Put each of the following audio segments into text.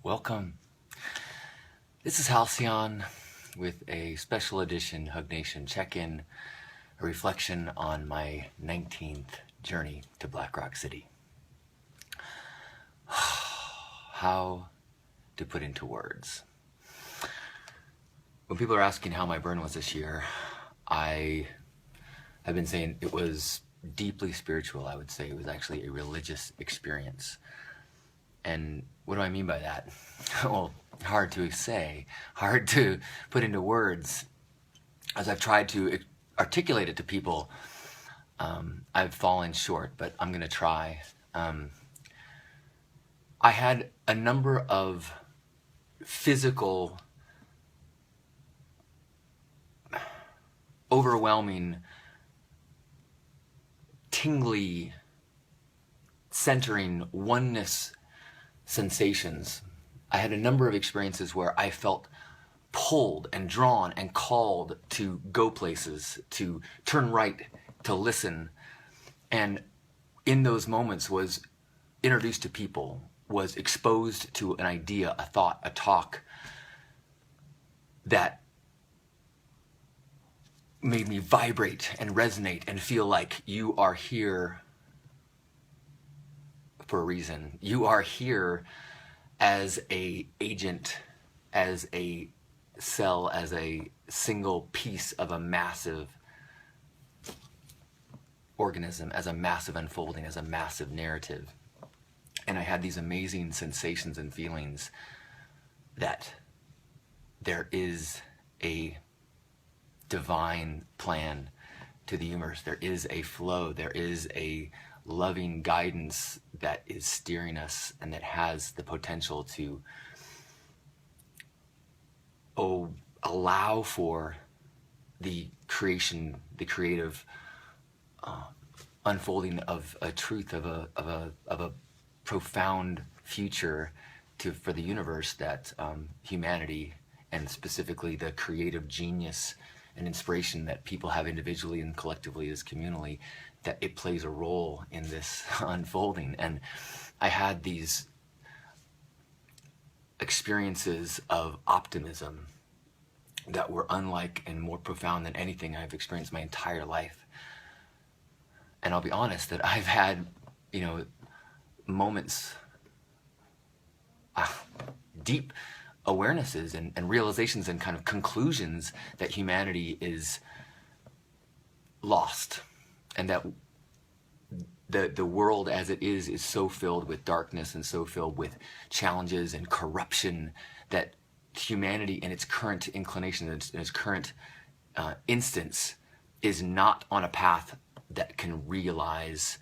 Welcome. This is Halcyon with a special edition Hug Nation check-in, a reflection on my 19th journey to Black Rock City. How to put into words. When people are asking how my burn was this year, I have been saying it was deeply spiritual. I would say it was actually a religious experience. And what do I mean by that? Well, hard to say, hard to put into words. As I've tried to articulate it to people, I've fallen short, but I'm going to try. I had a number of physical, overwhelming, tingly, centering oneness sensations. I had a number of experiences where I felt pulled and drawn and called to go places, to turn right, to listen. And in those moments was introduced to people, was exposed to an idea, a thought, a talk that made me vibrate and resonate and feel like you are here for a reason. You are here as a agent, as a cell, as a single piece of a massive organism, as a massive unfolding, as a massive narrative. And I had these amazing sensations and feelings that there is a divine plan to the universe. There is a flow. There is a loving guidance that is steering us and that has the potential to allow for the creation, the creative unfolding of a truth, of a profound future for the universe that humanity, and specifically the creative genius and inspiration that people have individually and collectively as communally, that it plays a role in this unfolding. And I had these experiences of optimism that were unlike and more profound than anything I've experienced my entire life. And I'll be honest that I've had, moments, deep awarenesses and realizations and kind of conclusions that humanity is lost, and that the world as it is so filled with darkness and so filled with challenges and corruption that humanity in its current inclination, in its current instance, is not on a path that can realize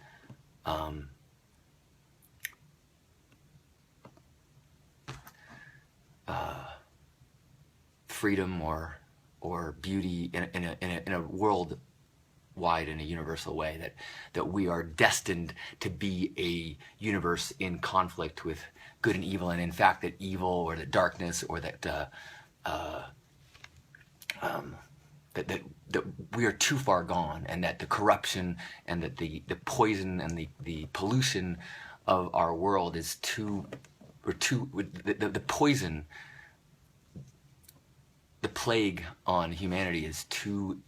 freedom or beauty in a world wide, in a universal way, that we are destined to be a universe in conflict with good and evil, and in fact that evil or the darkness or that we are too far gone, and that the corruption and that the poison and the pollution of our world is the poison, the plague on humanity is too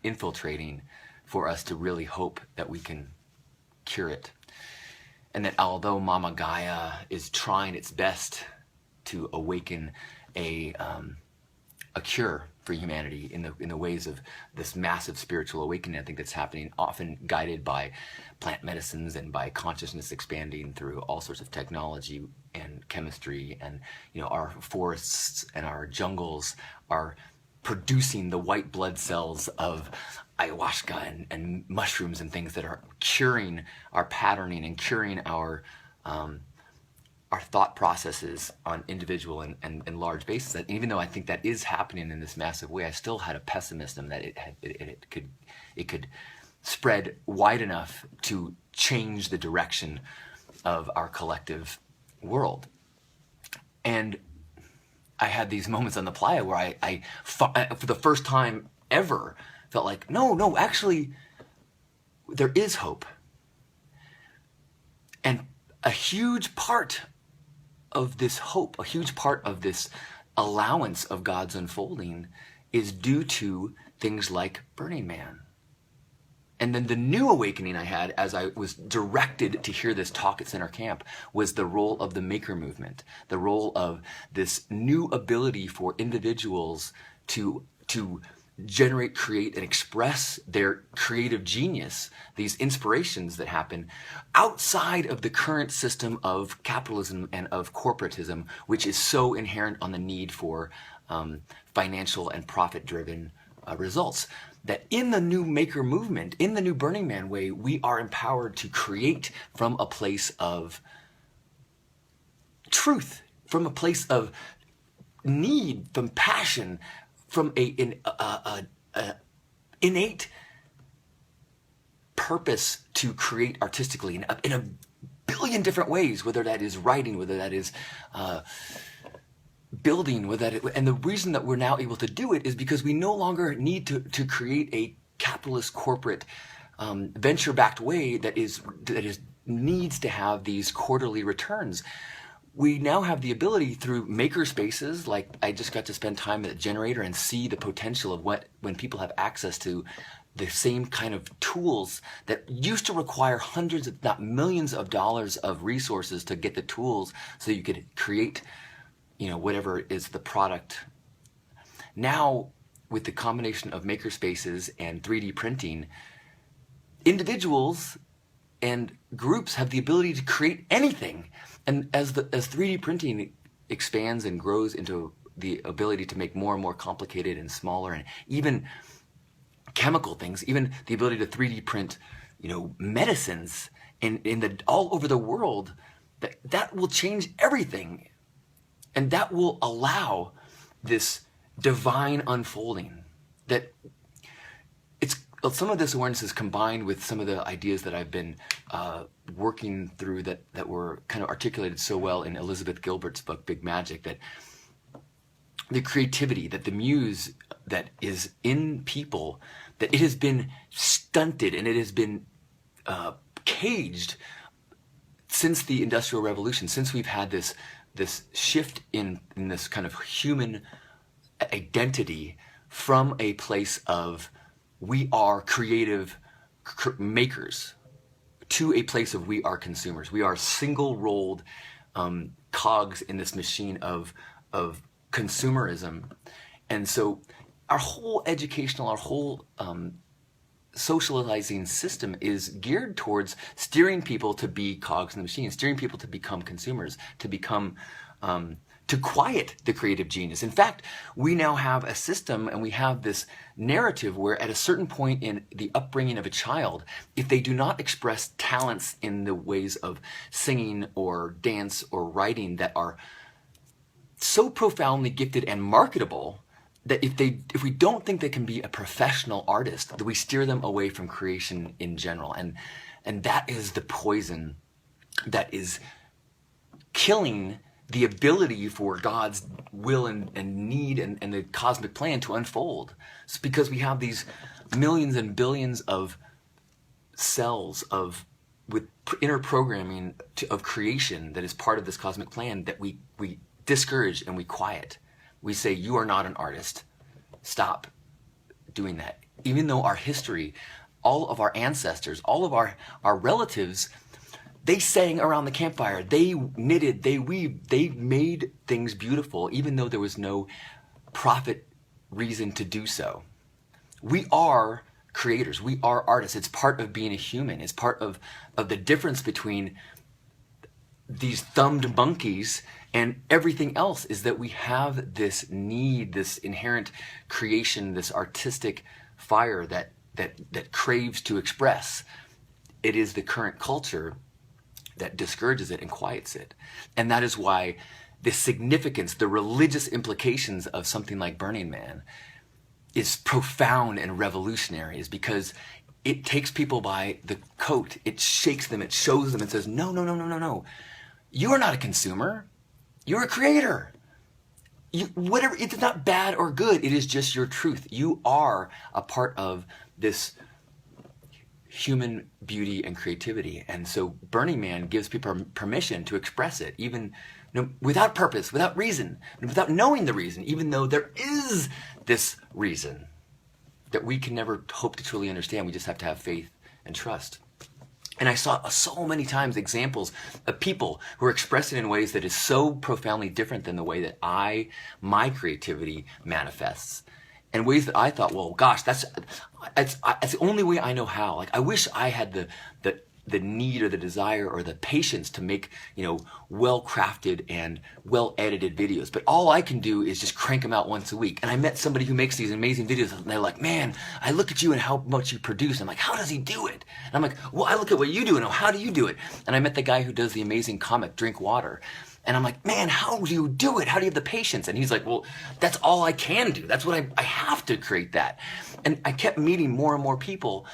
infiltrating for us to really hope that we can cure it. And that although Mama Gaia is trying its best to awaken a cure for humanity in the ways of this massive spiritual awakening, I think that's happening, often guided by plant medicines and by consciousness expanding through all sorts of technology and chemistry, and our forests and our jungles are producing the white blood cells of ayahuasca and mushrooms and things that are curing our patterning and curing our thought processes on individual and large basis. And even though I think that is happening in this massive way, I still had a pessimism that it could spread wide enough to change the direction of our collective world. And I had these moments on the playa where I for the first time ever, felt like, no, actually, there is hope. And a huge part of this hope, a huge part of this allowance of God's unfolding is due to things like Burning Man. And then the new awakening I had as I was directed to hear this talk at Center Camp was the role of the maker movement, the role of this new ability for individuals to generate, create, and express their creative genius, these inspirations that happen outside of the current system of capitalism and of corporatism, which is so inherent on the need for financial and profit-driven results. That in the new maker movement, in the new Burning Man way, we are empowered to create from a place of truth, from a place of need, from passion, from an innate purpose to create artistically in a billion different ways, whether that is writing, whether that is building, and the reason that we're now able to do it is because we no longer need to create a capitalist corporate venture-backed way that needs to have these quarterly returns. We now have the ability through maker spaces, like I just got to spend time at the generator and see the potential of when people have access to the same kind of tools that used to require hundreds, if not millions of dollars of resources to get the tools so you could create whatever is the product. Now, with the combination of maker spaces and 3D printing, individuals and groups have the ability to create anything. And as 3D printing expands and grows into the ability to make more and more complicated and smaller and even chemical things, even the ability to 3D print, medicines all over the world, that will change everything. And that will allow this divine unfolding. That some of this awareness is combined with some of the ideas that I've been working through that were kind of articulated so well in Elizabeth Gilbert's book, Big Magic, that the creativity, that the muse that is in people, that it has been stunted and it has been caged since the Industrial Revolution, since we've had this shift in this kind of human identity from a place of we are creative makers to a place of we are consumers. We are single-rolled cogs in this machine of consumerism. And so our whole educational, our whole socializing system is geared towards steering people to be cogs in the machine, steering people to become consumers, to become to quiet the creative genius. In fact, we now have a system and we have this narrative where at a certain point in the upbringing of a child, if they do not express talents in the ways of singing or dance or writing that are so profoundly gifted and marketable, that if we don't think they can be a professional artist, that we steer them away from creation in general. And that is the poison that is killing the ability for God's will and need and the cosmic plan to unfold. It's because we have these millions and billions of cells with inner programming of creation that is part of this cosmic plan that we discourage and we quiet. We say, you are not an artist. Stop doing that. Even though our history, all of our ancestors, all of our relatives, they sang around the campfire. They knitted, they weaved, they made things beautiful, even though there was no profit reason to do so. We are creators. We are artists. It's part of being a human. It's part of the difference between these thumbed monkeys and everything else is that we have this need, this inherent creation, this artistic fire that craves to express. It is the current culture that discourages it and quiets it. And that is why the significance, the religious implications of something like Burning Man is profound and revolutionary, is because it takes people by the coat, it shakes them, it shows them, and says, no. You are not a consumer. You're a creator. Whatever, it's not bad or good. It is just your truth. You are a part of this human beauty and creativity. And so Burning Man gives people permission to express it, even without purpose, without reason, without knowing the reason, even though there is this reason that we can never hope to truly understand. We just have to have faith and trust. And I saw so many times examples of people who are expressing in ways that is so profoundly different than the way that my creativity manifests. In ways that I thought, well, gosh, that's the only way I know how. Like, I wish I had the need or the desire or the patience to make, well-crafted and well-edited videos. But all I can do is just crank them out once a week. And I met somebody who makes these amazing videos, and they're like, man, I look at you and how much you produce. I'm like, how does he do it? And I'm like, well, I look at what you do and how do you do it? And I met the guy who does the amazing comic Drink Water. And I'm like, man, how do you do it? How do you have the patience? And he's like, well, that's all I can do. That's what I have to create that. And I kept meeting more and more people.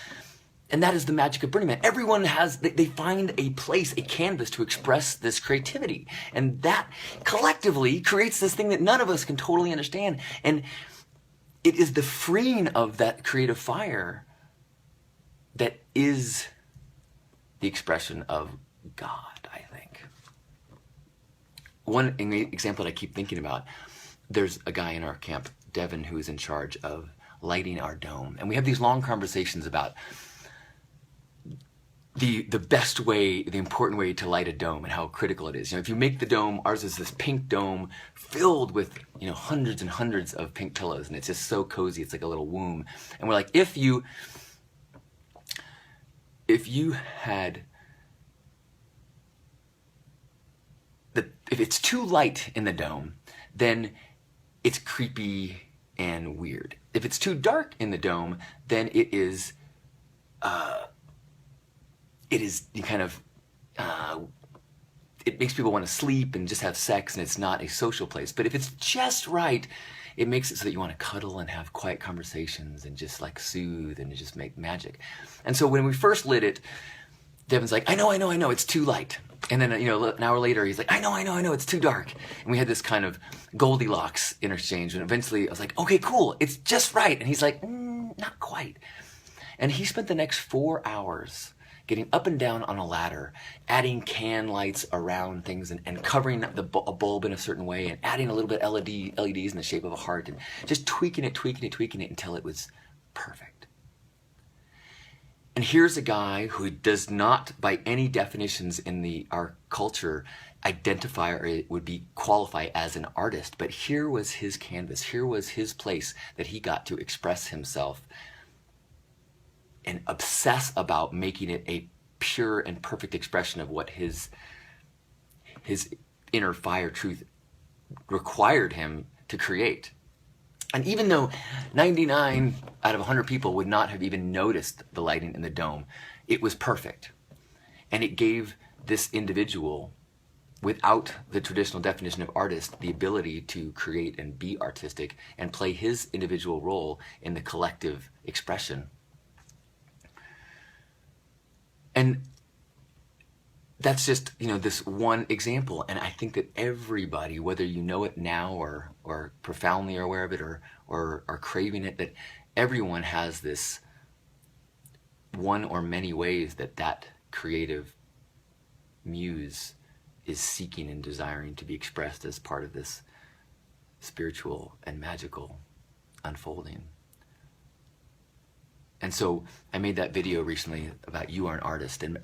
And that is the magic of Burning Man. Everyone they find a place, a canvas to express this creativity. And that collectively creates this thing that none of us can totally understand. And it is the freeing of that creative fire that is the expression of God, I think. One example that I keep thinking about, there's a guy in our camp, Devin, who is in charge of lighting our dome. And we have these long conversations about the best way, the important way to light a dome and how critical it is. If you make the dome, ours is this pink dome filled with, hundreds and hundreds of pink pillows, and it's just so cozy. It's like a little womb. And we're like, if you had if it's too light in the dome, then it's creepy and weird. If it's too dark in the dome, then it is it makes people want to sleep and just have sex, and it's not a social place. But if it's just right, it makes it so that you want to cuddle and have quiet conversations and just like soothe and just make magic. And so when we first lit it, Devin's like, I know, it's too light. And then, an hour later, he's like, I know, it's too dark. And we had this kind of Goldilocks interchange. And eventually I was like, okay, cool, it's just right. And he's like, not quite. And he spent the next 4 hours getting up and down on a ladder, adding can lights around things and covering a bulb in a certain way and adding a little bit LEDs in the shape of a heart and just tweaking it until it was perfect. And here's a guy who does not, by any definitions in our culture, identify or would be qualify as an artist. But here was his canvas. Here was his place that he got to express himself and obsess about making it a pure and perfect expression of what his inner fire truth required him to create. And even though 99 out of 100 people would not have even noticed the lighting in the dome, it was perfect. And it gave this individual, without the traditional definition of artist, the ability to create and be artistic and play his individual role in the collective expression. And that's just, this one example. And I think that everybody, whether you know it now or profoundly are aware of it or are craving it, that everyone has this one or many ways that creative muse is seeking and desiring to be expressed as part of this spiritual and magical unfolding. And so I made that video recently about You Are an Artist, and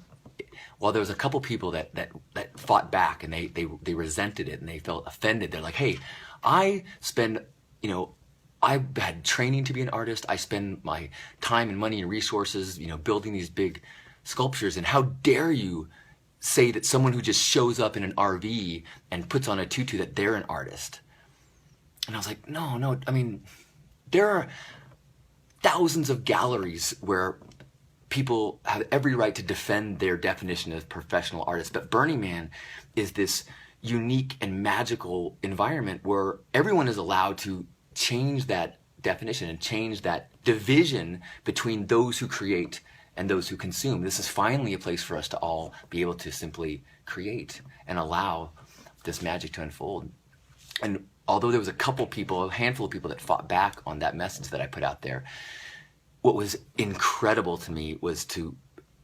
while there was a couple people that fought back and they resented it and they felt offended, they're like, hey, I spend, I've had training to be an artist. I spend my time and money and resources, building these big sculptures, and how dare you say that someone who just shows up in an RV and puts on a tutu that they're an artist? And I was like, no, I mean, there are thousands of galleries where people have every right to defend their definition of professional artists. But Burning Man is this unique and magical environment where everyone is allowed to change that definition and change that division between those who create and those who consume. This is finally a place for us to all be able to simply create and allow this magic to unfold. And although there was a handful of people that fought back on that message that I put out there, what was incredible to me was to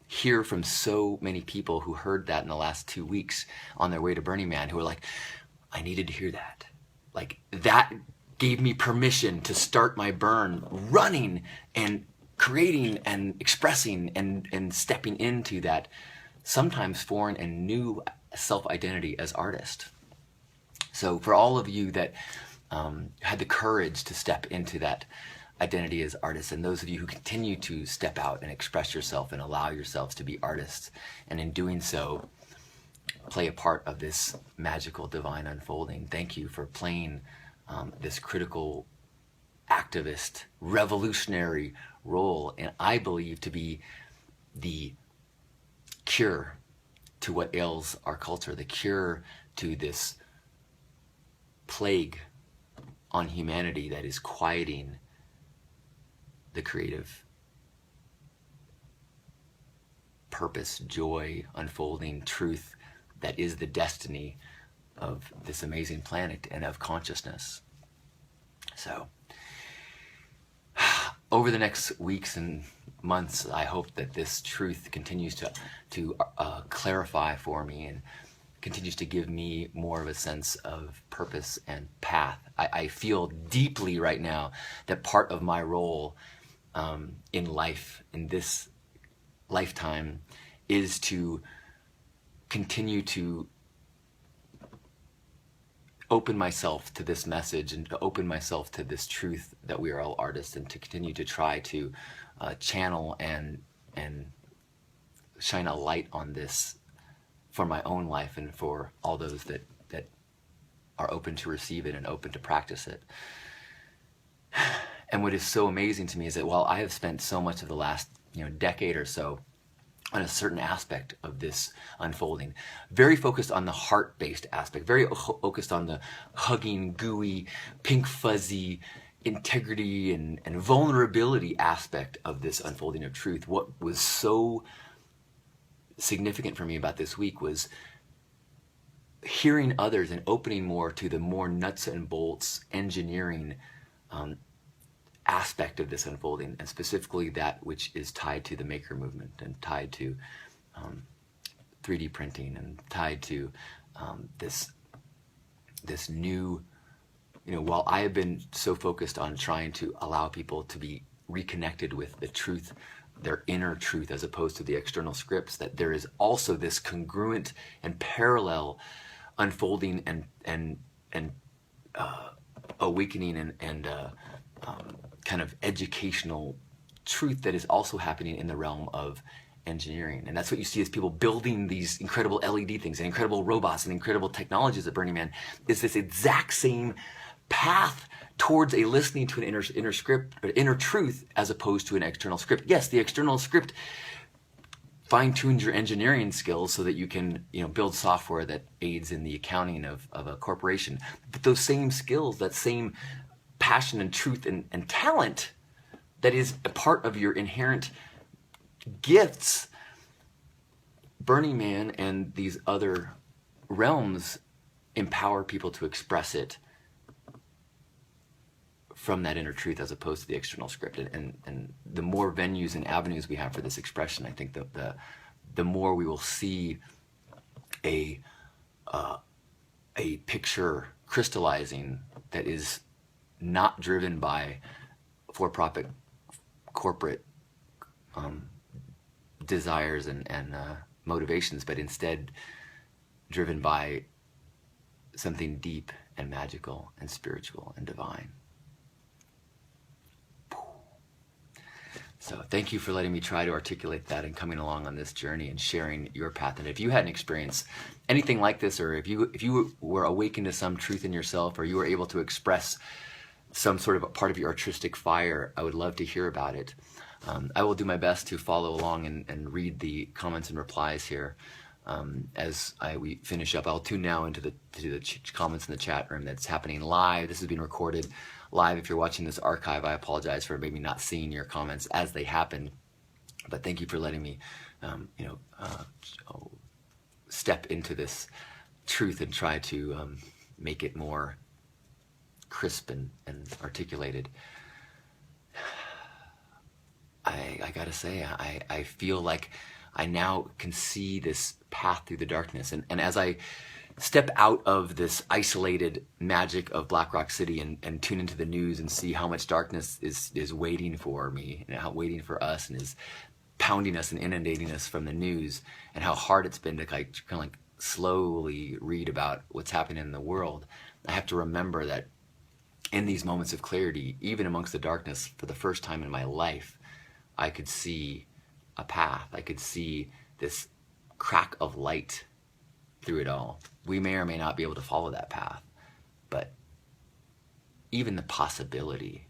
hear from so many people who heard that in the last 2 weeks on their way to Burning Man, who were like, I needed to hear that. Like, that gave me permission to start my burn running and creating and expressing and stepping into that sometimes foreign and new self-identity as artist. So for all of you that had the courage to step into that identity as artists, and those of you who continue to step out and express yourself and allow yourselves to be artists, and in doing so play a part of this magical divine unfolding, thank you for playing this critical activist revolutionary role, and I believe to be the cure to what ails our culture, the cure to this plague on humanity that is quieting the creative purpose, joy, unfolding truth that is the destiny of this amazing planet and of consciousness. So over the next weeks and months, I hope that this truth continues to clarify for me and continues to give me more of a sense of purpose and path. I feel deeply right now that part of my role in life, in this lifetime, is to continue to open myself to this message and to open myself to this truth that we are all artists, and to continue to try to channel and shine a light on this for my own life and for all those that are open to receive it and open to practice it. And what is so amazing to me is that while I have spent so much of the last decade or so on a certain aspect of this unfolding, very focused on the heart-based aspect, very focused on the hugging, gooey, pink fuzzy integrity and vulnerability aspect of this unfolding of truth, what was so significant for me about this week was hearing others and opening more to the more nuts and bolts engineering aspect of this unfolding, and specifically that which is tied to the maker movement and tied to 3D printing and tied to this new, while I have been so focused on trying to allow people to be reconnected with the truth, their inner truth, as opposed to the external scripts, that there is also this congruent and parallel unfolding and awakening and kind of educational truth that is also happening in the realm of engineering. And that's what you see as people building these incredible LED things and incredible robots and incredible technologies at Burning Man, is this exact same path towards a listening to an inner script, or inner truth, as opposed to an external script. Yes, the external script fine-tunes your engineering skills so that you can build software that aids in the accounting of a corporation. But those same skills, that same passion and truth and talent that is a part of your inherent gifts, Burning Man and these other realms empower people to express it from that inner truth as opposed to the external script. And the more venues and avenues we have for this expression, I think the more we will see a picture crystallizing that is not driven by for-profit corporate desires and motivations, but instead driven by something deep and magical and spiritual and divine. So thank you for letting me try to articulate that and coming along on this journey and sharing your path. And if you had an experience anything like this, or if you were awakened to some truth in yourself, or you were able to express some sort of a part of your artistic fire, I would love to hear about it. I will do my best to follow along and read the comments and replies here as we finish up. I'll tune now into the comments in the chat room that's happening live. This is being recorded live. If you're watching this archive, I apologize for maybe not seeing your comments as they happen, but thank you for letting me step into this truth and try to make it more crisp and articulated. I gotta say, I feel like I now can see this path through the darkness. And as I step out of this isolated magic of Black Rock City and tune into the news and see how much darkness is waiting for me and how waiting for us and is pounding us and inundating us from the news, and how hard it's been to kind of like slowly read about what's happening in the world, I have to remember that in these moments of clarity, even amongst the darkness, for the first time in my life, I could see a path. I could see this crack of light through it all. We may or may not be able to follow that path, but even the possibility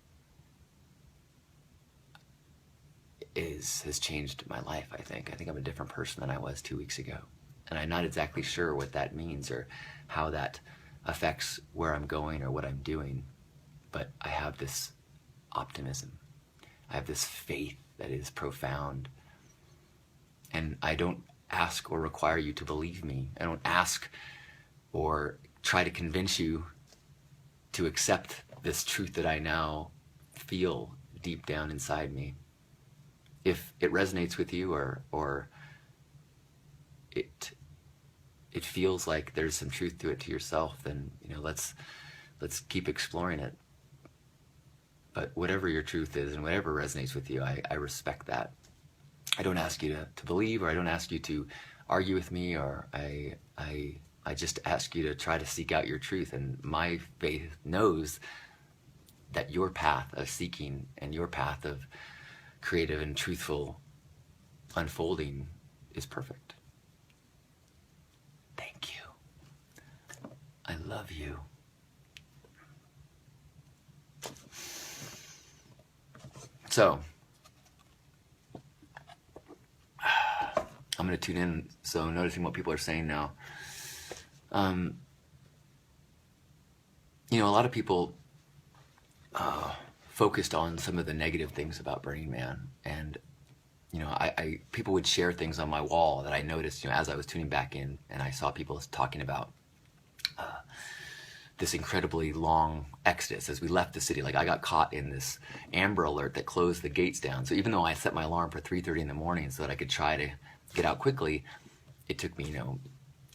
has changed my life, I think. I think I'm a different person than I was 2 weeks ago. And I'm not exactly sure what that means or how that affects where I'm going or what I'm doing. But I have this optimism. I have this faith that is profound. And I don't ask or require you to believe me. I don't ask or try to convince you to accept this truth that I now feel deep down inside me. If it resonates with you or it feels like there's some truth to it to yourself, then let's keep exploring it. But whatever your truth is and whatever resonates with you, I respect that. I don't ask you to believe, or I don't ask you to argue with me, or I just ask you to try to seek out your truth. And my faith knows that your path of seeking and your path of creative and truthful unfolding is perfect. Thank you. I love you. So, I'm going to tune in, so noticing what people are saying now. A lot of people focused on some of the negative things about Burning Man, and people would share things on my wall that I noticed as I was tuning back in, and I saw people talking about this incredibly long exodus as we left the city. Like, I got caught in this Amber Alert that closed the gates down. So even though I set my alarm for 3:30 in the morning so that I could try to get out quickly, it took me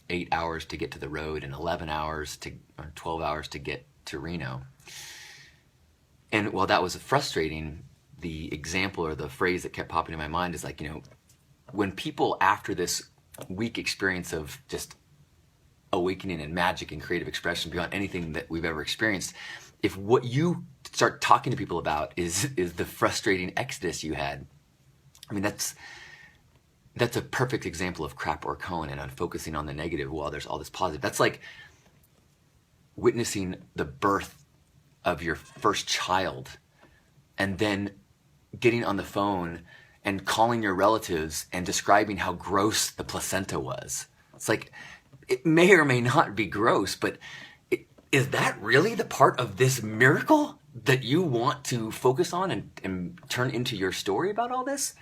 8 hours to get to the road and 11 hours or 12 hours to get to Reno. And while that was frustrating, the example or the phrase that kept popping in my mind is like, when people after this week experience of just awakening and magic and creative expression beyond anything that we've ever experienced, if what you start talking to people about is the frustrating exodus you had, I mean, that's a perfect example of crap or cone and on focusing on the negative while there's all this positive. That's like witnessing the birth of your first child and then getting on the phone and calling your relatives and describing how gross the placenta was. It's like, it may or may not be gross, but is that really the part of this miracle that you want to focus on and turn into your story about all this?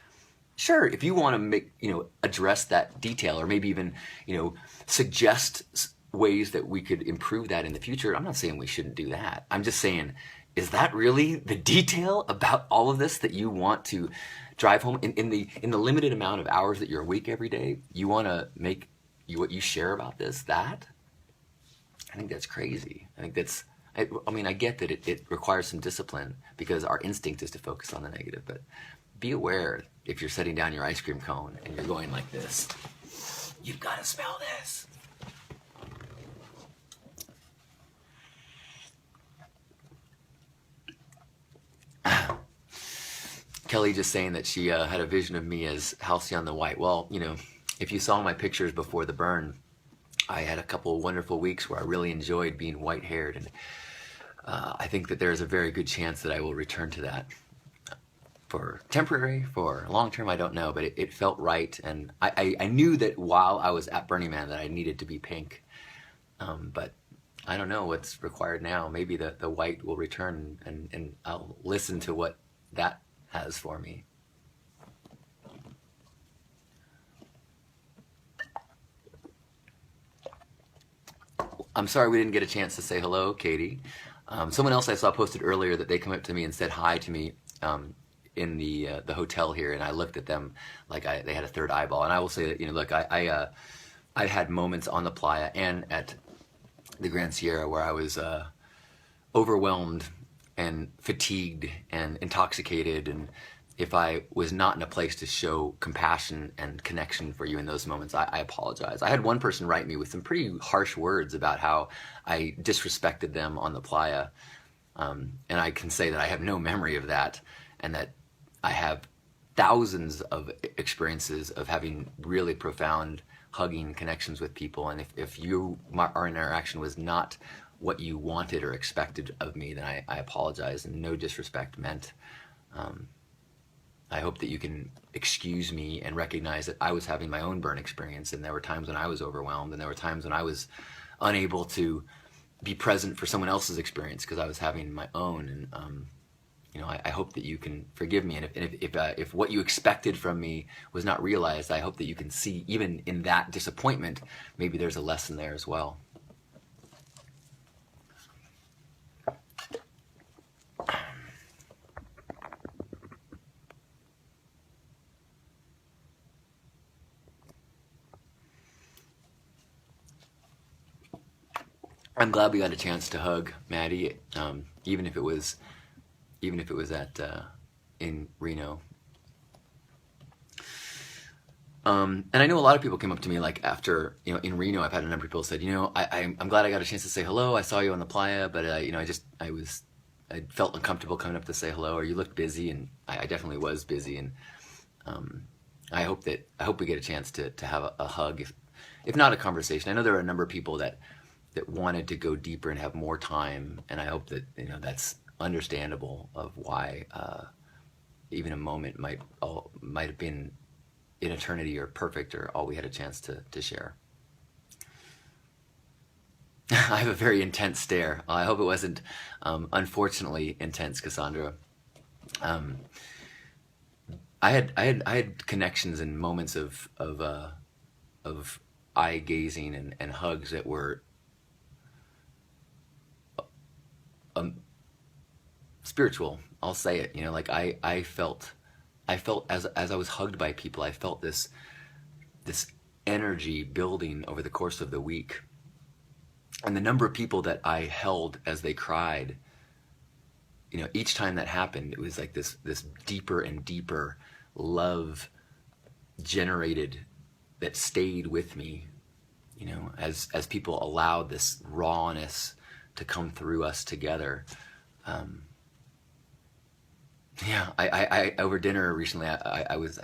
Sure, if you want to address that detail, or maybe even, suggest ways that we could improve that in the future, I'm not saying we shouldn't do that. I'm just saying, is that really the detail about all of this that you want to drive home in the limited amount of hours that you're awake every day? You want to make what you share about this that? I think that's crazy. I think that's, I get that it requires some discipline because our instinct is to focus on the negative, but be aware if you're setting down your ice cream cone and you're going like this, you've got to smell this. Kelly just saying that she had a vision of me as Halcyon the White. Well, if you saw my pictures before the burn, I had a couple of wonderful weeks where I really enjoyed being white-haired, and I think that there's a very good chance that I will return to that. For temporary, for long-term, I don't know, but it felt right, and I knew that while I was at Burning Man that I needed to be pink, but I don't know what's required now. Maybe the white will return, and I'll listen to what that has for me. I'm sorry we didn't get a chance to say hello, Katie. Someone else I saw posted earlier that they come up to me and said hi to me in the hotel here, and I looked at them like they had a third eyeball. And I will say that, look, I had moments on the playa and at the Grand Sierra where I was overwhelmed and fatigued and intoxicated, and if I was not in a place to show compassion and connection for you in those moments, I apologize. I had one person write me with some pretty harsh words about how I disrespected them on the playa, and I can say that I have no memory of that, and that I have thousands of experiences of having really profound hugging connections with people, and if our interaction was not what you wanted or expected of me, then I apologize, and no disrespect meant. I hope that you can excuse me and recognize that I was having my own burn experience, and there were times when I was overwhelmed, and there were times when I was unable to be present for someone else's experience because I was having my own. And I hope that you can forgive me, and if what you expected from me was not realized, I hope that you can see, even in that disappointment, maybe there's a lesson there as well. I'm glad we got a chance to hug, Maddie, even if it was at in Reno. And I know a lot of people came up to me like after, in Reno, I've had a number of people said, I'm glad I got a chance to say hello. I saw you on the playa, but I felt uncomfortable coming up to say hello, or you looked busy, and I definitely was busy. And I hope we get a chance to have a hug, if not a conversation. I know there are a number of people that wanted to go deeper and have more time, and I hope that that's understandable of why even a moment might have been in eternity or perfect, or all we had a chance to share. I have a very intense stare. I hope it wasn't unfortunately intense, Cassandra. I had connections and moments of eye gazing and hugs that were spiritual. I'll say it. Like I felt as I was hugged by people, I felt this energy building over the course of the week, and the number of people that I held as they cried. Each time that happened, it was like this deeper and deeper love generated that stayed with me. As people allowed this rawness to come through us together. I over dinner recently, I was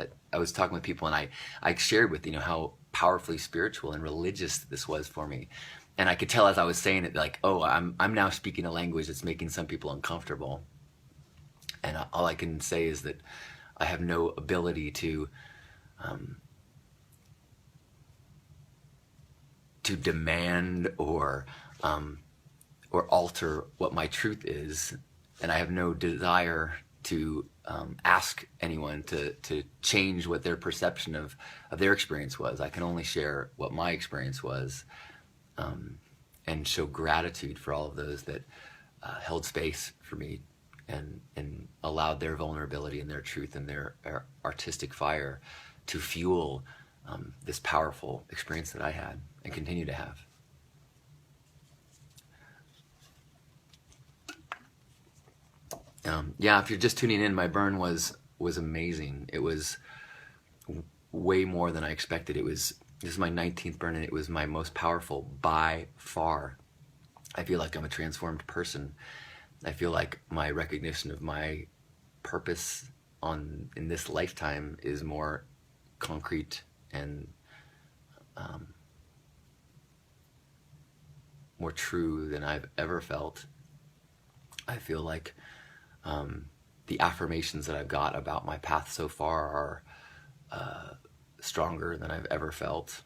talking with people, and I shared with how powerfully spiritual and religious this was for me, and I could tell as I was saying it, like, oh, I'm now speaking a language that's making some people uncomfortable, and all I can say is that I have no ability to demand or alter what my truth is, and I have no desire to ask anyone to change what their perception of their experience was. I can only share what my experience was, and show gratitude for all of those that held space for me and allowed their vulnerability and their truth and their artistic fire to fuel this powerful experience that I had and continue to have. If you're just tuning in, my burn was amazing. It was way more than I expected. This is my 19th burn, and it was my most powerful by far. I feel like I'm a transformed person. I feel like my recognition of my purpose in this lifetime is more concrete and more true than I've ever felt. I feel like the affirmations that I've got about my path so far are stronger than I've ever felt.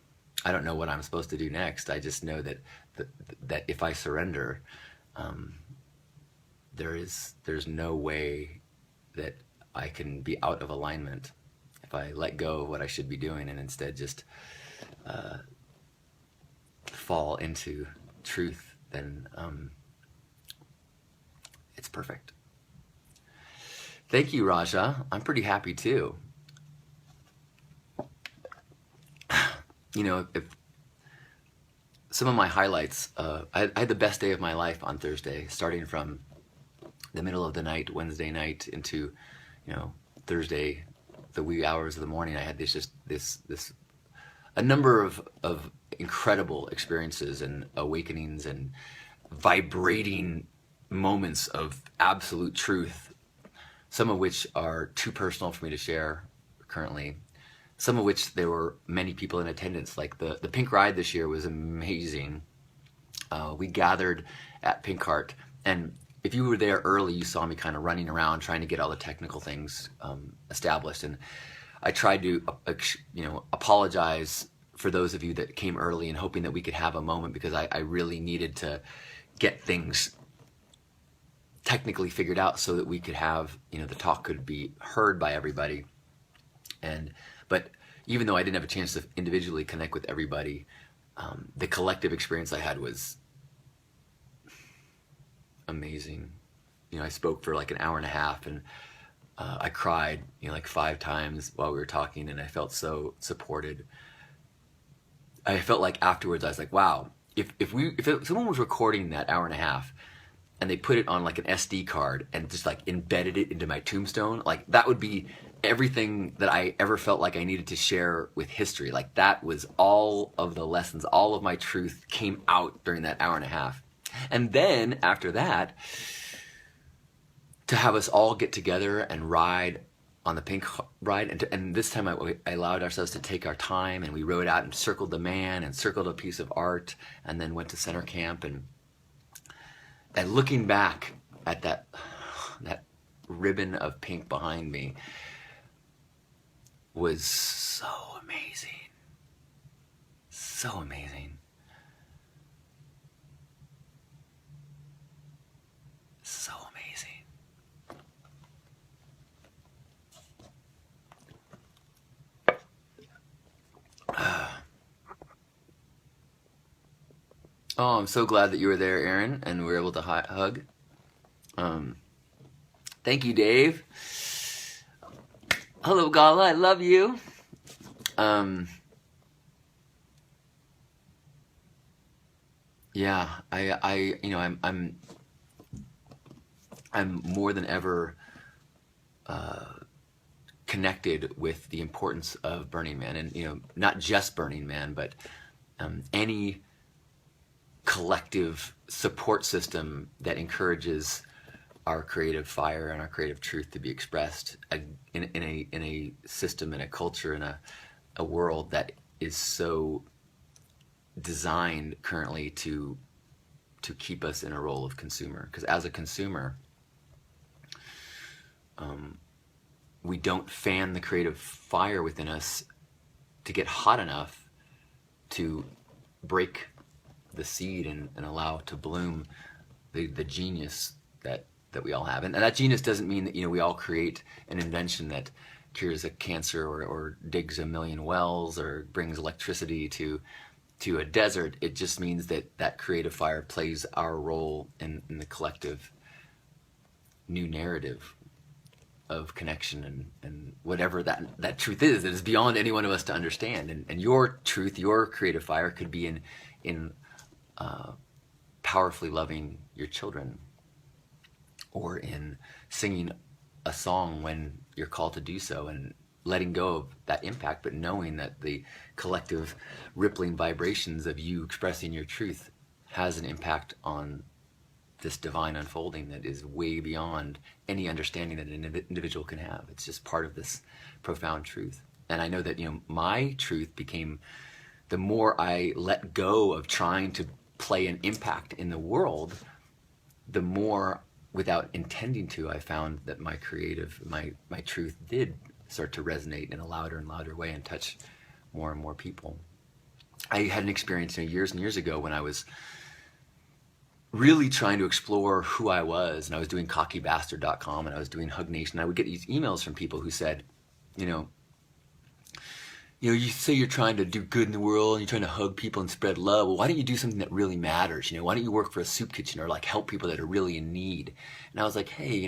I don't know what I'm supposed to do next. I just know that if I surrender, there's no way that I can be out of alignment if I let go of what I should be doing and instead just fall into truth. Then it's perfect. Thank you, Raja. I'm pretty happy too. You know, if some of my highlights, I had the best day of my life on Thursday, starting from the middle of the night, Wednesday night, into, Thursday, the wee hours of the morning. I had this a number of incredible experiences and awakenings and vibrating moments of absolute truth, some of which are too personal for me to share currently, some of which there were many people in attendance. Like the Pink Ride this year was amazing. We gathered at Pink Heart, and if you were there early, you saw me kind of running around trying to get all the technical things established. And I tried to, apologize for those of you that came early and hoping that we could have a moment, because I really needed to get things technically figured out so that we could have, the talk could be heard by everybody. But even though I didn't have a chance to individually connect with everybody, the collective experience I had was amazing. I spoke for like an hour and a half, and I cried, like 5 times while we were talking, and I felt so supported. I felt like afterwards I was like, wow, if someone was recording that hour and a half and they put it on like an SD card and just like embedded it into my tombstone, like that would be everything that I ever felt like I needed to share with history. Like that was all of the lessons, all of my truth came out during that hour and a half. And then after that, to have us all get together and ride on the Pink Ride, and this time I allowed ourselves to take our time, and we rode out and circled the man and circled a piece of art, and then went to center camp, and looking back at that ribbon of pink behind me was so amazing. So amazing. So amazing. Oh, I'm so glad that you were there, Aaron, and we were able to hug. Thank you, Dave. Hello, Gala. I love you. Yeah, I'm more than ever connected with the importance of Burning Man, and not just Burning Man, but any collective support system that encourages our creative fire and our creative truth to be expressed in a system, in a culture, in a world that is so designed currently to keep us in a role of consumer. Because as a consumer, we don't fan the creative fire within us to get hot enough to break the seed and allow to bloom the genius that we all have. And that genius doesn't mean that we all create an invention that cures a cancer or digs a million wells or brings electricity to a desert. It just means that creative fire plays our role in the collective new narrative of connection and whatever that truth is that is beyond any one of us to understand. And your truth, your creative fire could be in powerfully loving your children, or in singing a song when you're called to do so, and letting go of that impact, but knowing that the collective rippling vibrations of you expressing your truth has an impact on this divine unfolding that is way beyond any understanding that an individual can have. It's just part of this profound truth. And I know that my truth became, the more I let go of trying to play an impact in the world, the more, without intending to, I found that my truth did start to resonate in a louder and louder way and touch more and more people. I had an experience years and years ago when I was really trying to explore who I was, and I was doing cockybastard.com, and I was doing Hug Nation. I would get these emails from people who said, you say you're trying to do good in the world and you're trying to hug people and spread love. Well, why don't you do something that really matters? Why don't you work for a soup kitchen or like help people that are really in need? And I was like, hey,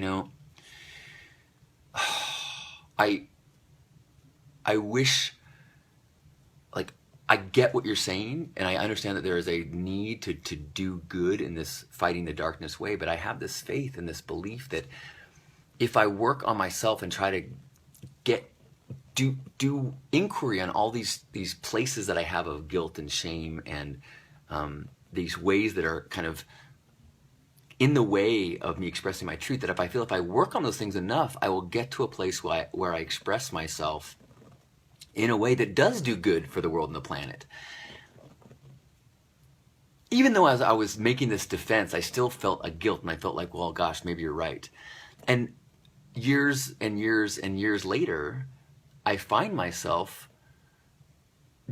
I wish, like, I get what you're saying, and I understand that there is a need to do good in this fighting the darkness way, but I have this faith and this belief that if I work on myself and try to do inquiry on all these places that I have of guilt and shame, and these ways that are kind of in the way of me expressing my truth, that if I work on those things enough, I will get to a place where I express myself in a way that does do good for the world and the planet. Even though as I was making this defense, I still felt a guilt, and I felt like, well, gosh, maybe you're right. And years and years and years later, I find myself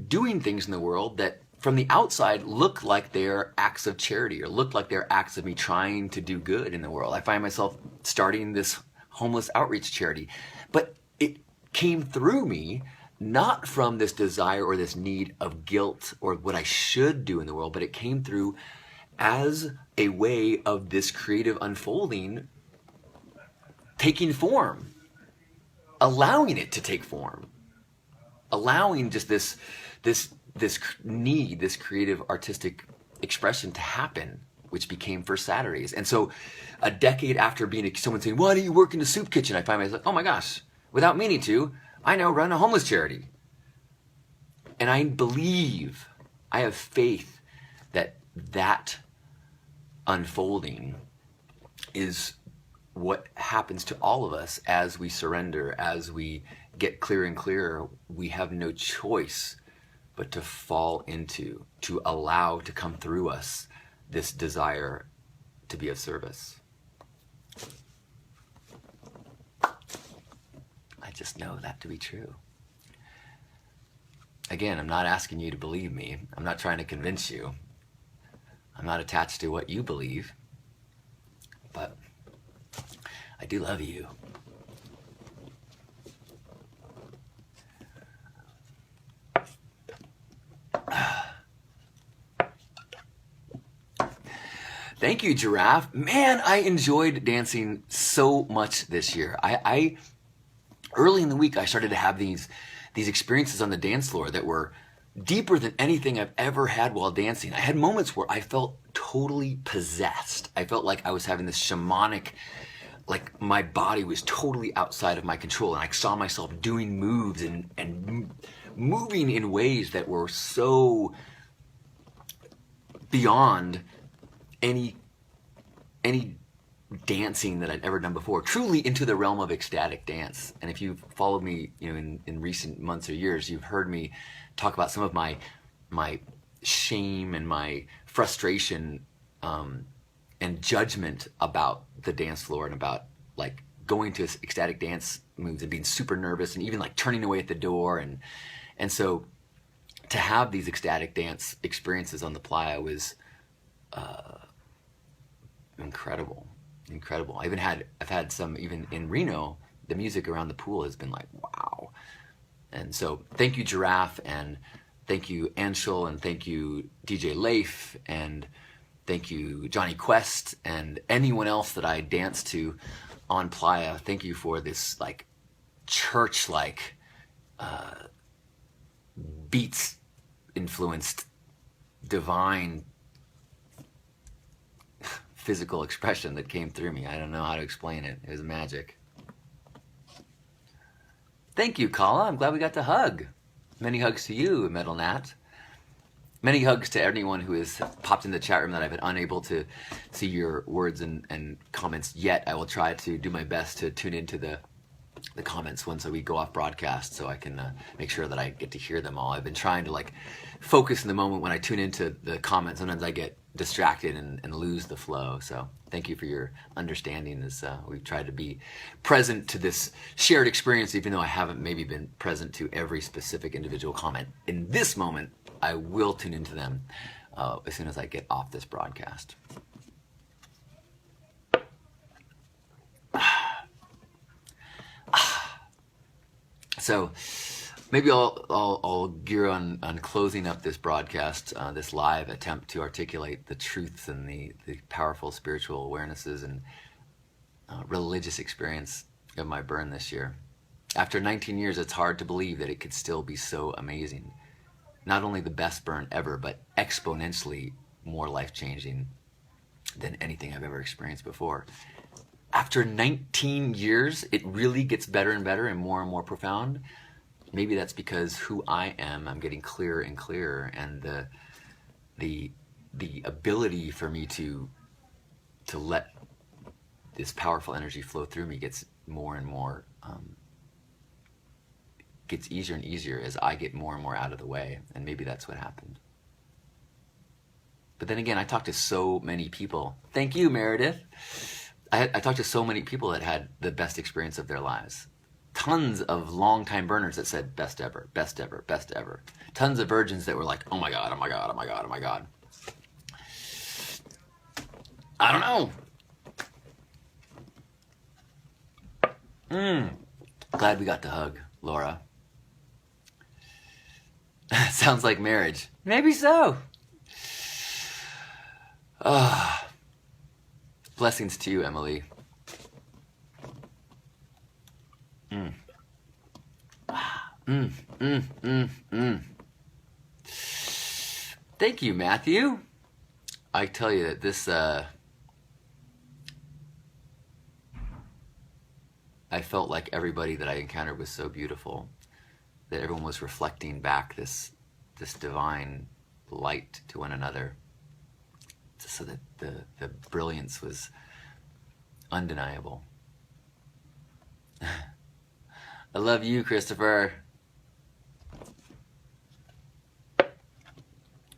doing things in the world that from the outside look like they're acts of charity, or look like they're acts of me trying to do good in the world. I find myself starting this homeless outreach charity, but it came through me not from this desire or this need of guilt or what I should do in the world, but it came through as a way of this creative unfolding taking form, allowing it to take form, allowing just this need, this creative artistic expression to happen, which became First Saturdays. And so a decade after being someone saying, why do you work in the soup kitchen? I find myself, oh my gosh, without meaning to, I now run a homeless charity. And I believe, I have faith that unfolding is what happens to all of us as we surrender, as we get clearer and clearer. We have no choice but to fall into, to allow to come through us this desire to be of service. I just know that to be true. Again, I'm not asking you to believe me. I'm not trying to convince you. I'm not attached to what you believe. But I do love you. Thank you, Giraffe. Man, I enjoyed dancing so much this year. I early in the week, I started to have these experiences on the dance floor that were deeper than anything I've ever had while dancing. I had moments where I felt totally possessed. I felt like I was having this shamanic, like my body was totally outside of my control, and I saw myself doing moves and moving in ways that were so beyond any dancing that I'd ever done before, truly into the realm of ecstatic dance. And if you've followed me, in recent months or years, you've heard me talk about some of my shame and my frustration and judgment about the dance floor, and about like going to ecstatic dance moves and being super nervous and even like turning away at the door. And so to have these ecstatic dance experiences on the playa was incredible. I've had some, even in Reno, the music around the pool has been like, wow. And so thank you, Giraffe, and thank you, Anshul, and thank you, DJ Leif, and thank you, Johnny Quest, and anyone else that I danced to on Playa. Thank you for this like church-like beats influenced divine physical expression that came through me. I don't know how to explain it. It was magic. Thank you, Kala. I'm glad we got to hug. Many hugs to you, Metal Nat. Many hugs to anyone who has popped in the chat room that I've been unable to see your words and comments yet. I will try to do my best to tune into the comments once we go off broadcast, so I can make sure that I get to hear them all. I've been trying to like focus in the moment when I tune into the comments. Sometimes I get distracted and lose the flow. So thank you for your understanding as we've tried to be present to this shared experience, even though I haven't maybe been present to every specific individual comment. In this moment, I will tune into them as soon as I get off this broadcast. So maybe I'll gear on closing up this broadcast, this live attempt to articulate the truths and the powerful spiritual awarenesses and religious experience of my burn this year. After 19 years, it's hard to believe that it could still be so amazing. Not only the best burn ever, but exponentially more life-changing than anything I've ever experienced before. After 19 years, it really gets better and better and more profound. Maybe that's because who I am, I'm getting clearer and clearer, and the ability for me to let this powerful energy flow through me gets more and more, gets easier and easier as I get more and more out of the way, and maybe that's what happened. But then again, I talked to so many people. Thank you, Meredith. I talked to so many people that had the best experience of their lives. Tons of long-time burners that said best ever, best ever, best ever. Tons of virgins that were like, oh my God, oh my God, oh my God, oh my God. I don't know. Glad we got to hug, Laura. Sounds like marriage. Maybe so. Blessings to you, Emily. Thank you, Matthew. I tell you that this, I felt like everybody that I encountered was so beautiful, that everyone was reflecting back this divine light to one another, so that the brilliance was undeniable. I love you, Christopher.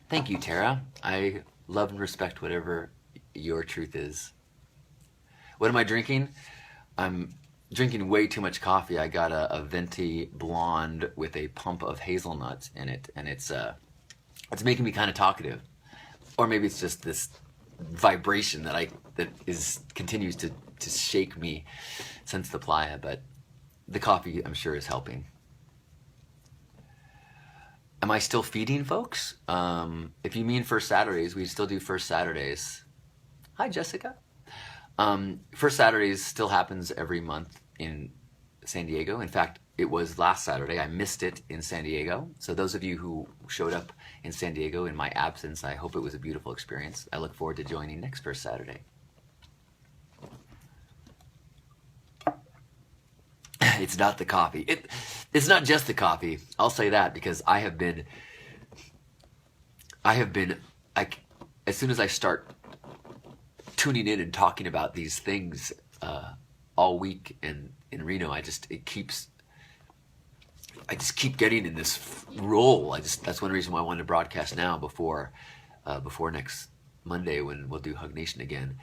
Thank you, Tara. I love and respect whatever your truth is. What am I drinking? I'm drinking way too much coffee. I got a venti blonde with a pump of hazelnuts in it, and it's making me kind of talkative. Or maybe it's just this vibration that continues to shake me since the playa, but the coffee, I'm sure, is helping. Am I still feeding folks? If you mean First Saturdays, we still do First Saturdays. Hi, Jessica. First Saturdays still happens every month in San Diego. In fact, it was last Saturday. I missed it in San Diego. So those of you who showed up in San Diego in my absence, I hope it was a beautiful experience. I look forward to joining next First Saturday. It's not the coffee. It's not just the coffee. I'll say that because I have been, as soon as I start tuning in and talking about these things all week in Reno, I just keep getting in this role. That's one reason why I wanted to broadcast now before next Monday when we'll do Hug Nation again.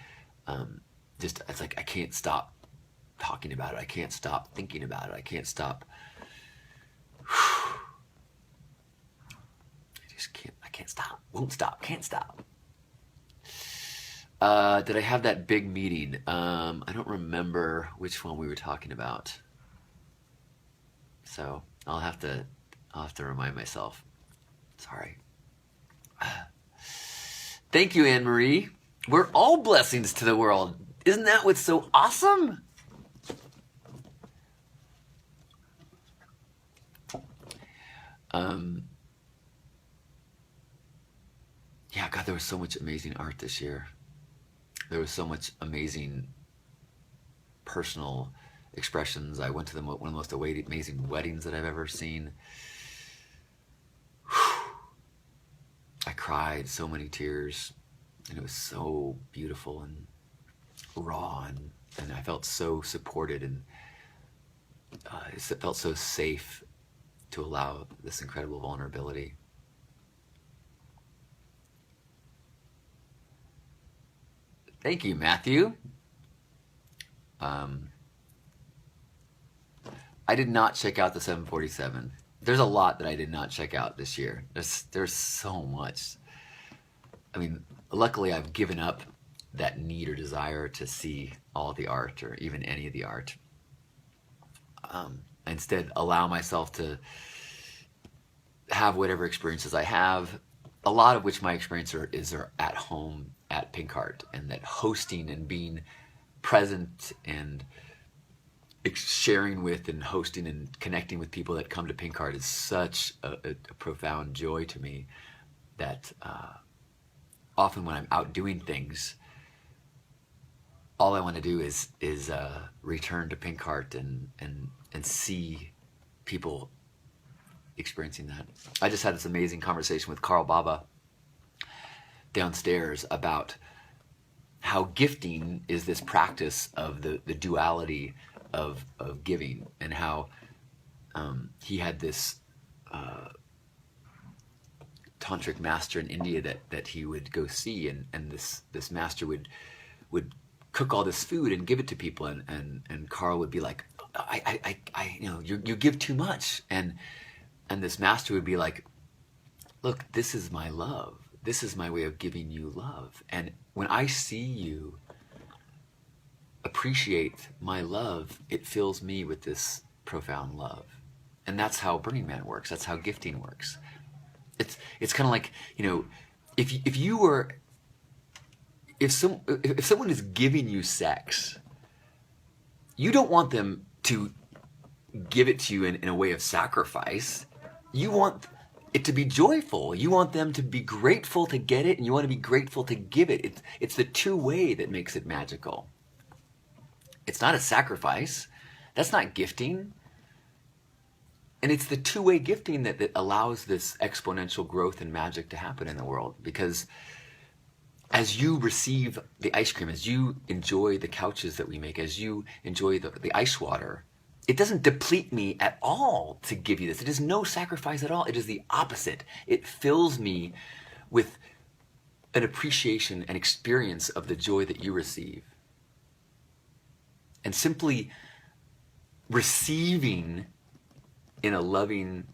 It's like I can't stop talking about it. I can't stop thinking about it. I can't stop. I can't stop. Won't stop. Can't stop. Did I have that big meeting? I don't remember which one we were talking about. So I'll have to remind myself. Sorry. Thank you, Anne Marie. We're all blessings to the world. Isn't that what's so awesome? Yeah, God, there was so much amazing art this year. There was so much amazing personal expressions. I went to one of the most amazing weddings that I've ever seen. I cried so many tears, and it was so beautiful and raw, and I felt so supported, and it felt so safe to allow this incredible vulnerability. Thank you, Matthew. I did not check out the 747. There's a lot that I did not check out this year. There's so much. I mean, luckily I've given up that need or desire to see all the art or even any of the art. Instead, allow myself to have whatever experiences I have, a lot of which my experience are at home at Pink Heart, and that hosting and being present and sharing with and hosting and connecting with people that come to Pink Heart is such a profound joy to me that often when I'm out doing things, all I want to do is return to Pink Heart and see people experiencing that. I just had this amazing conversation with Carl Baba downstairs about how gifting is this practice of the duality of giving, and how he had this tantric master in India that he would go see, and this master would cook all this food and give it to people, and Carl would be like, I you give too much, and this master would be like, look, this is my love. This is my way of giving you love. And when I see you appreciate my love, it fills me with this profound love. And that's how Burning Man works. That's how gifting works. It's kind of like, if someone is giving you sex, you don't want them to give it to you in a way of sacrifice. You want it to be joyful. You want them to be grateful to get it, and you want to be grateful to give it. It's the two-way that makes it magical. It's not a sacrifice. That's not gifting. And it's the two-way gifting that allows this exponential growth and magic to happen in the world. Because as you receive the ice cream, as you enjoy the couches that we make, as you enjoy the ice water, it doesn't deplete me at all to give you this. It is no sacrifice at all. It is the opposite. It fills me with an appreciation and experience of the joy that you receive. And simply receiving in a loving,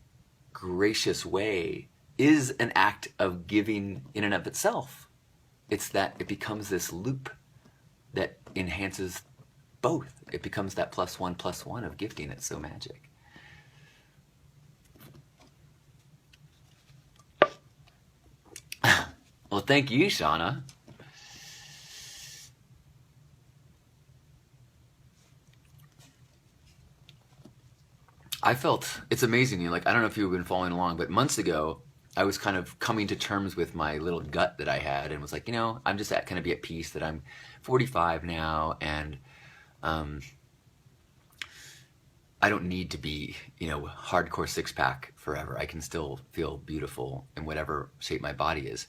gracious way is an act of giving in and of itself. It's that it becomes this loop that enhances both. It becomes that +1 of gifting that's so magic. Well, thank you, Shauna. I felt, it's amazing, I don't know if you've been following along, but months ago, I was kind of coming to terms with my little gut that I had, and was like, I'm just kind of be at peace that I'm 45 now, and I don't need to be, hardcore six-pack forever. I can still feel beautiful in whatever shape my body is.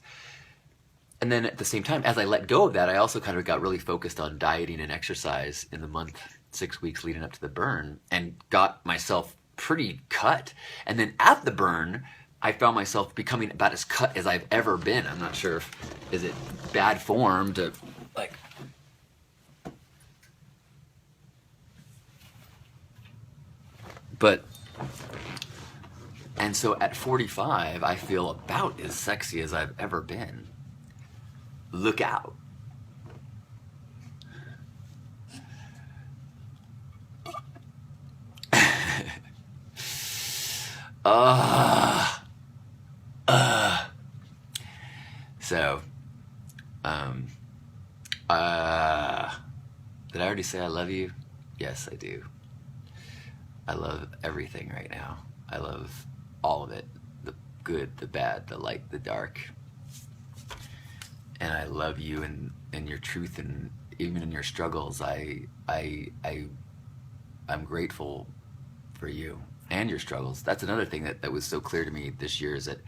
And then at the same time, as I let go of that, I also kind of got really focused on dieting and exercise in the month, 6 weeks leading up to the burn, and got myself pretty cut. And then at the burn, I found myself becoming about as cut as I've ever been. I'm not sure is it bad form to and so at 45, I feel about as sexy as I've ever been. Look out. So, did I already say I love you? Yes, I do. I love everything right now. I love all of it. The good, the bad, the light, the dark. And I love you and your truth, and even in your struggles, I'm grateful for you and your struggles. That's another thing that was so clear to me this year, is that,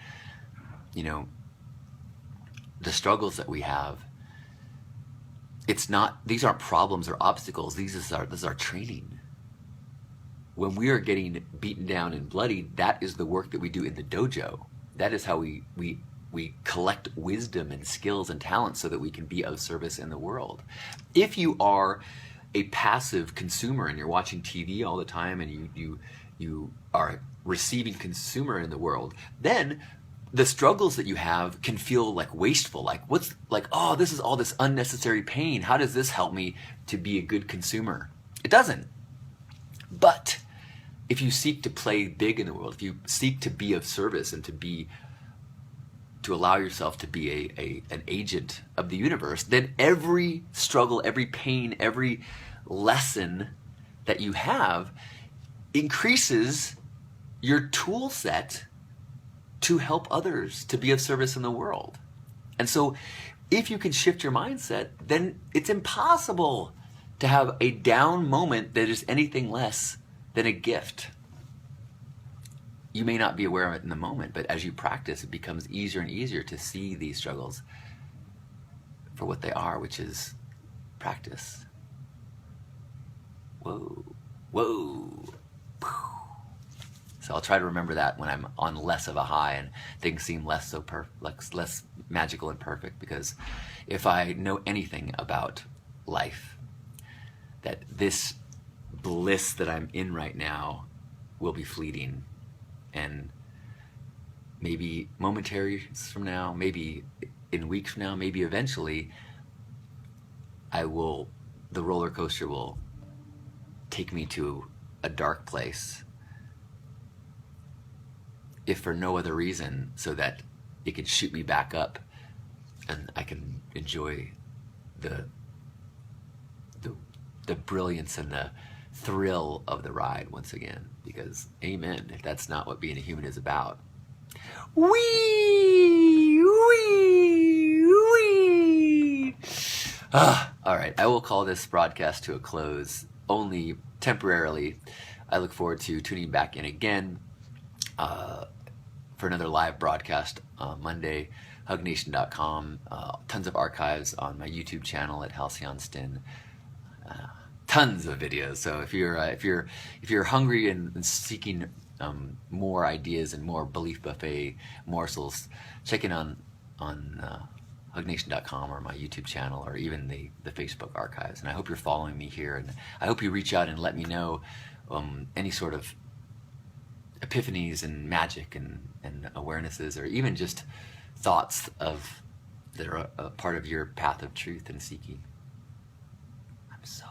the struggles that we have, these aren't problems or obstacles. This is our training. When we are getting beaten down and bloodied, that is the work that we do in the dojo. That is how we collect wisdom and skills and talents so that we can be of service in the world. If you are a passive consumer and you're watching TV all the time, and you are receiving consumer in the world, then the struggles that you have can feel like wasteful. Oh, this is all this unnecessary pain. How does this help me to be a good consumer? It doesn't. But if you seek to play big in the world, if you seek to be of service and to allow yourself to be an agent of the universe, then every struggle, every pain, every lesson that you have increases your tool set to help others, to be of service in the world. And so if you can shift your mindset, then it's impossible to have a down moment that is anything less than a gift. You may not be aware of it in the moment, but as you practice, it becomes easier and easier to see these struggles for what they are, which is practice. Whoa, whoa. So I'll try to remember that when I'm on less of a high and things seem less magical and perfect, because if I know anything about life, that this bliss that I'm in right now will be fleeting, and maybe momentary from now, maybe in weeks from now, maybe eventually the roller coaster will take me to a dark place, if for no other reason, so that it can shoot me back up and I can enjoy the brilliance and the thrill of the ride once again. Because amen, that's not what being a human is about. Wee! All right, I will call this broadcast to a close, only temporarily. I look forward to tuning back in again for another live broadcast Monday. HugNation.com. Tons of archives on my YouTube channel at Halcyon Stin. Tons of videos. So if you're hungry and seeking more ideas and more belief buffet morsels, check in on HugNation.com or my YouTube channel, or even the Facebook archives. And I hope you're following me here, and I hope you reach out and let me know any sort of epiphanies and magic and awarenesses, or even just thoughts that are a part of your path of truth and seeking. I'm so